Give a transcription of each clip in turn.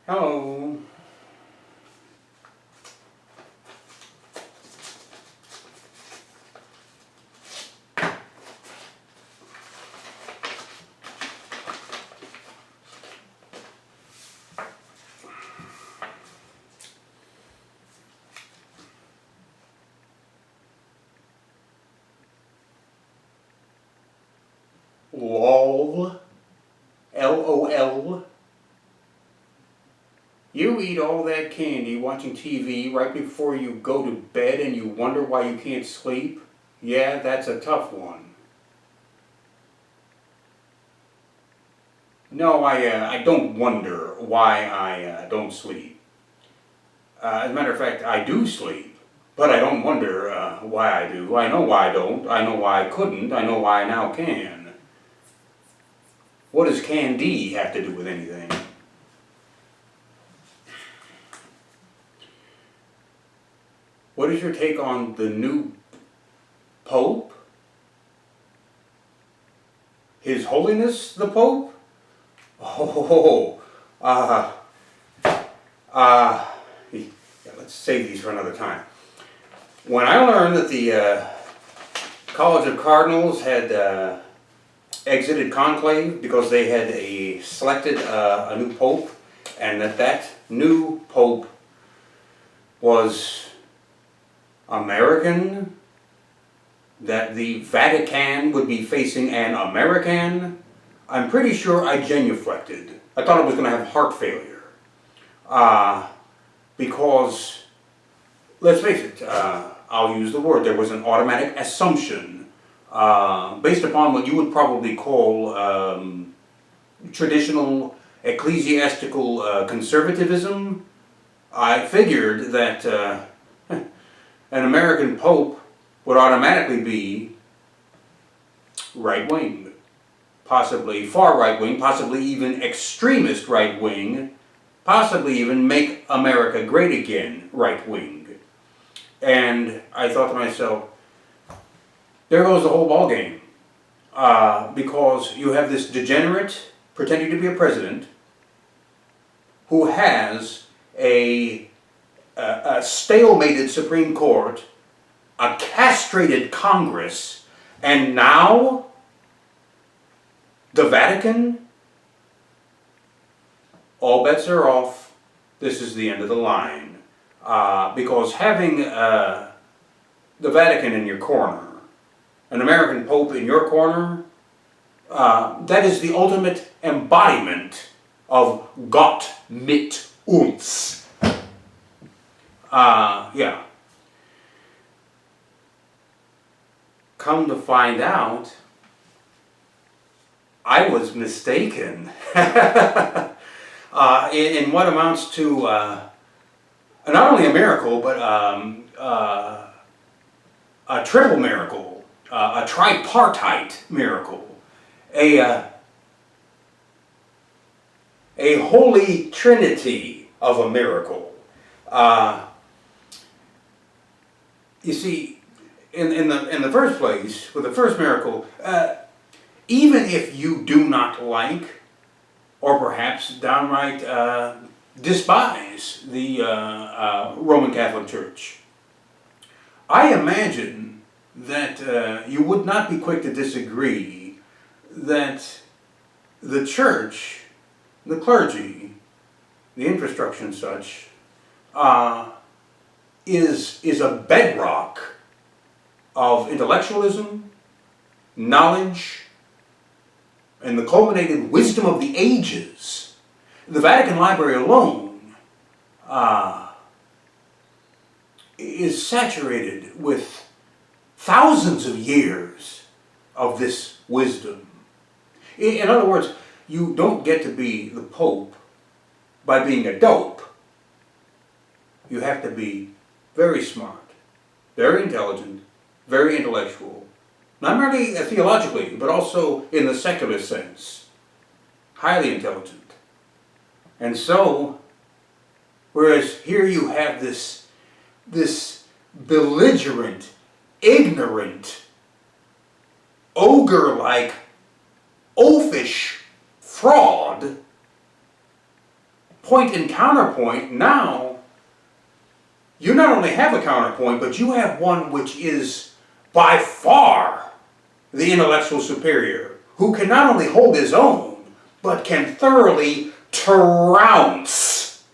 Hello. LOL. LOL. You eat all that candy watching TV right before you go to bed and you wonder why you can't sleep? Yeah, that's a tough one. No, I don't wonder why I don't sleep. As a matter of fact, I do sleep, but I don't wonder why I do. I know why I don't. I know why I couldn't. I know why I now can. What does candy have to do with anything? What is your take on the new Pope? His Holiness the Pope? Oh, yeah, let's save these for another time. When I learned that the College of Cardinals had exited conclave because they had selected a new Pope, and that new Pope was American, that the Vatican would be facing an American, I'm pretty sure I genuflected. I thought I was going to have heart failure. Because, let's face it, I'll use the word, there was an automatic assumption based upon what you would probably call traditional ecclesiastical conservatism. I figured that an American Pope would automatically be right-wing, possibly far right-wing, possibly even extremist right-wing, possibly even make America great again right-wing. And I thought to myself, there goes the whole ballgame. Because you have this degenerate pretending to be a president who has a stalemated Supreme Court, a castrated Congress, and now the Vatican. All bets are off. This is the end of the line. Because having the Vatican in your corner, an American Pope in your corner, that is the ultimate embodiment of Gott mit uns. Yeah. Come to find out, I was mistaken in what amounts to not only a miracle, but a triple miracle, a tripartite miracle, a holy trinity of a miracle. You see, in the first place, with the first miracle, even if you do not like, or perhaps downright despise the Roman Catholic Church, I imagine that you would not be quick to disagree that the church, the clergy, the infrastructure and such, is a bedrock of intellectualism, knowledge, and the culminated wisdom of the ages. The Vatican Library alone is saturated with thousands of years of this wisdom. In other words, you don't get to be the Pope by being a dope. You have to be very smart, very intelligent, very intellectual, not merely theologically, but also in the secular sense, highly intelligent. And so, whereas here you have this belligerent, ignorant, ogre-like, oafish fraud point and counterpoint, now you not only have a counterpoint, but you have one which is by far the intellectual superior, who can not only hold his own, but can thoroughly trounce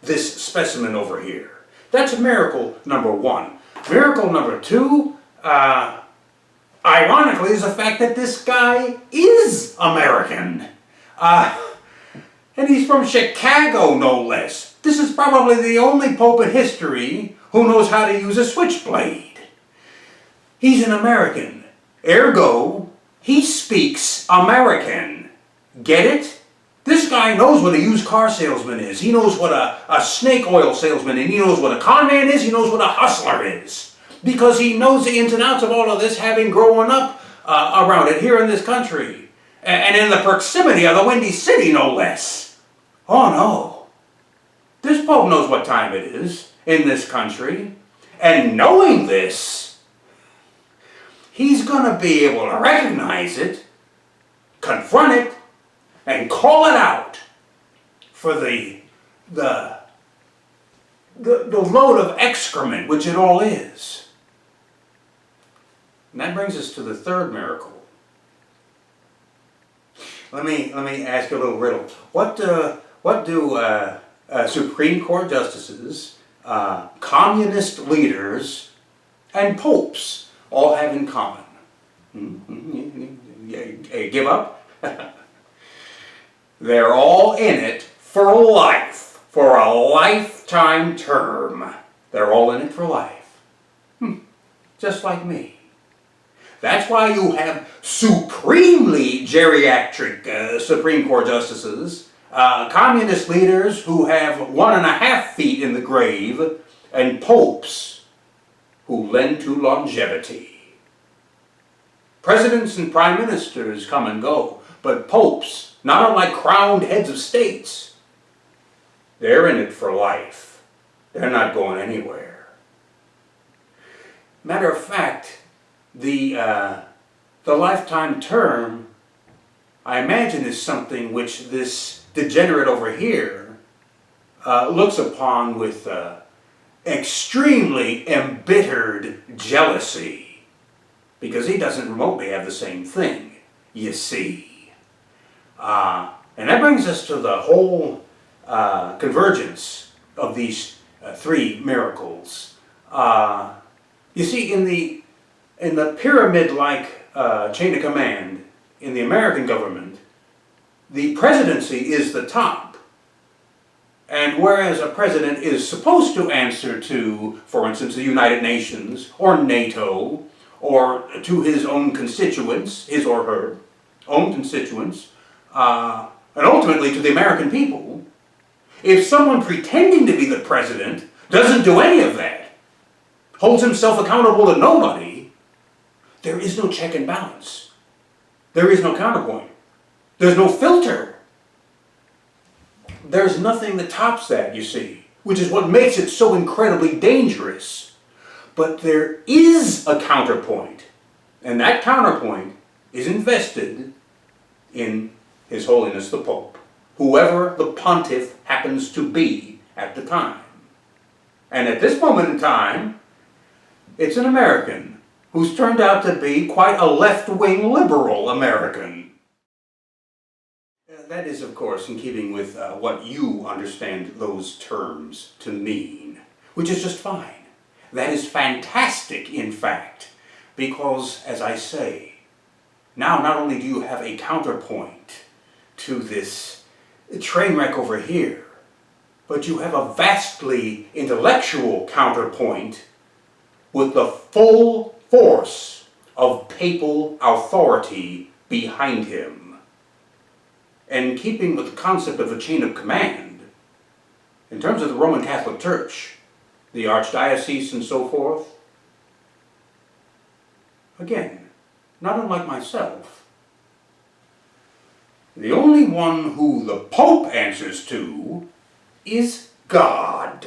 this specimen over here. That's miracle number one. Miracle number two, ironically, is the fact that this guy is American. And he's from Chicago, no less. This is probably the only pope in history who knows how to use a switchblade. He's an American. Ergo, he speaks American. Get it? This guy knows what a used car salesman is. He knows what a snake oil salesman is. He knows what a con man is. He knows what a hustler is. Because he knows the ins and outs of all of this, having grown up around it here in this country. And in the proximity of the Windy City, no less. Oh no. This Pope knows what time it is in this country. And knowing this, he's going to be able to recognize it, confront it, and call it out for the load of excrement which it all is. And that brings us to the third miracle. Let me ask you a little riddle. What do Supreme Court justices, communist leaders, and popes all have in common? Give up? They're all in it for life, for a lifetime term. They're all in it for life. Just like me. That's why you have supremely geriatric Supreme Court justices, communist leaders who have 1.5 feet in the grave, and popes who lend to longevity. Presidents and prime ministers come and go, but popes, not unlike crowned heads of states, they're in it for life. They're not going anywhere. Matter of fact, the lifetime term, I imagine, is something which this degenerate over here looks upon with extremely embittered jealousy, because he doesn't remotely have the same thing, you see. And that brings us to the whole convergence of these three miracles. You see, in the pyramid-like chain of command in the American government, the presidency is the top. And whereas a president is supposed to answer to, for instance, the United Nations or NATO, or to his own constituents, his or her own constituents, and ultimately to the American people, if someone pretending to be the president doesn't do any of that, holds himself accountable to nobody, there is no check and balance. There is no counterpoint. There's no filter. There's nothing that tops that, you see, which is what makes it so incredibly dangerous. But there is a counterpoint, and that counterpoint is invested in His Holiness the Pope, whoever the pontiff happens to be at the time. And at this moment in time, it's an American who's turned out to be quite a left-wing liberal American. That is, of course, in keeping with what you understand those terms to mean, which is just fine. That is fantastic, in fact, because, as I say, now not only do you have a counterpoint to this train wreck over here, but you have a vastly intellectual counterpoint with the full force of papal authority behind him. And keeping with the concept of the chain of command, in terms of the Roman Catholic Church, the archdiocese and so forth, again, not unlike myself, the only one who the Pope answers to is God.